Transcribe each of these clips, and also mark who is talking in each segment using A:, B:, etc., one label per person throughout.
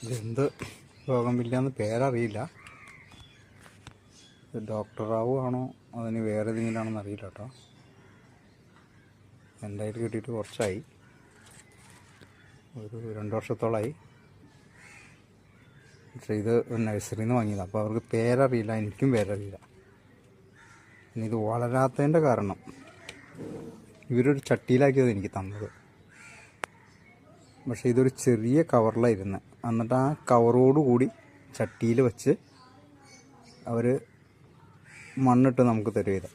A: ഇതെന്ത് ബോഗൺവില്ല പേരറിയില്ല. ഇത് ഡോക്ടർ റാവു ആണോ അതിന് വേറെ ഏതെങ്കിലും ആണെന്ന് അറിയില്ല കേട്ടോ. എൻ്റെ കയ്യിൽ കിട്ടിയിട്ട് കുറച്ചായി, ഒരു 2 വർഷത്തോളമായി. പക്ഷേ ഇത് നഴ്സറിയിൽ നിന്ന് വാങ്ങിയതാണ്. അപ്പോൾ അവർക്ക് പേരറിയില്ല, എനിക്കും പേരറിയില്ല. ഇനി ഇത് വളരാത്തതിൻ്റെ കാരണം ഇവരൊരു ചട്ടിയിലാക്കിയത് എനിക്ക് തന്നത്. പക്ഷേ ഇതൊരു ചെറിയ കവറിലായിരുന്നു. എന്നിട്ട് ആ കവറോടുകൂടി ചട്ടിയിൽ വെച്ച് അവർ മണ്ണിട്ട് നമുക്ക് തരുക.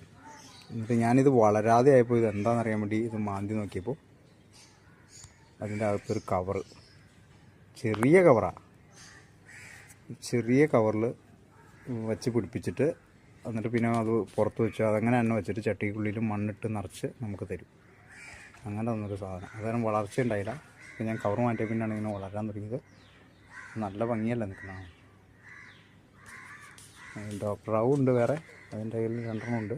A: എന്നിട്ട് ഞാനിത് വളരാതെ ആയപ്പോൾ ഇത് എന്താണെന്നറിയാൻ വേണ്ടി ഇത് മാന്തി നോക്കിയപ്പോൾ അതിൻ്റെ അകത്തൊരു കവറ്, ചെറിയ കവറാണ്. ചെറിയ കവറിൽ വെച്ച് പിടിപ്പിച്ചിട്ട് എന്നിട്ട് പിന്നെ അത് പുറത്ത് വെച്ച് അതങ്ങനെ തന്നെ വെച്ചിട്ട് ചട്ടിക്കുള്ളിൽ മണ്ണിട്ട് നിറച്ച് നമുക്ക് തരും. അങ്ങനെ തന്നൊരു സാധനം. അതായത് വളർച്ച ഉണ്ടായില്ല. അപ്പോൾ ഞാൻ കവർ മാറ്റിയ പിന്നെയാണ് ഇങ്ങനെ വളരാൻ തുടങ്ങിയത്. നല്ല ഭംഗിയല്ല നിൽക്കുന്നതാണ്. ഡോക്ടർ റാവു ഉണ്ട് വേറെ, അതിൻ്റെ കയ്യിൽ 2 ഉണ്ട്.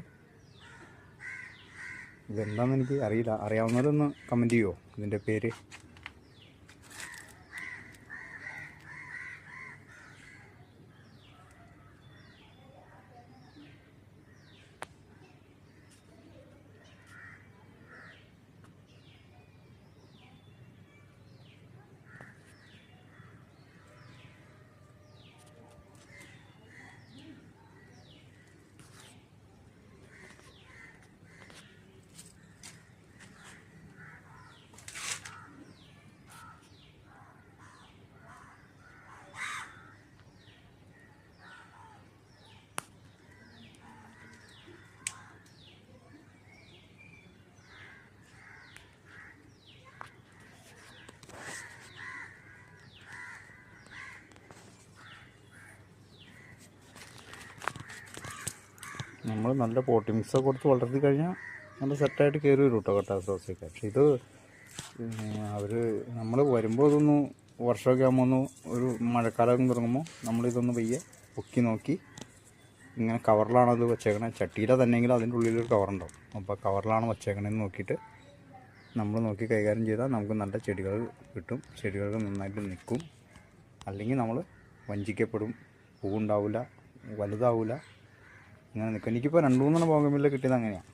A: ഇതെന്താണെന്ന് എനിക്ക് അറിയില്ല. അറിയാവുന്നവരൊന്ന് കമൻറ്റ് ചെയ്യുമോ ഇതിൻ്റെ പേര്? നമ്മൾ നല്ല പോട്ടി മിക്സൊക്കെ കൊടുത്ത് വളർത്തി കഴിഞ്ഞാൽ നല്ല സെറ്റായിട്ട് കയറി വരും കേട്ടോ കട്ടാസ് ഹൗസൊക്കെ. പക്ഷേ ഇത് നമ്മൾ വരുമ്പോൾ ഇതൊന്ന് വർഷമൊക്കെ ആകുമ്പോൾ ഒന്ന് ഒരു മഴക്കാലം തുടങ്ങുമ്പോൾ നമ്മളിതൊന്ന് പയ്യെ പൊക്കി നോക്കി ഇങ്ങനെ കവറിലാണോ ഇത് വെച്ചേക്കണേ, ചട്ടിയിലെ തന്നെയെങ്കിലും അതിൻ്റെ ഉള്ളിലൊരു കവറുണ്ടാവും. അപ്പോൾ കവറിലാണോ വെച്ചേക്കണേന്ന് നോക്കിയിട്ട് നമ്മൾ നോക്കി കൈകാര്യം ചെയ്താൽ നമുക്ക് നല്ല ചെടികൾ കിട്ടും. ചെടികൾക്ക് നന്നായിട്ട് നിൽക്കും. അല്ലെങ്കിൽ നമ്മൾ വഞ്ചിക്കപ്പെടും, പൂവുണ്ടാവില്ല, വലുതാവില്ല, ഇങ്ങനെ നിൽക്കും. എനിക്കിപ്പോൾ 2-3 ബോഗൺവില്ല കിട്ടിയത് അങ്ങനെയാണ്.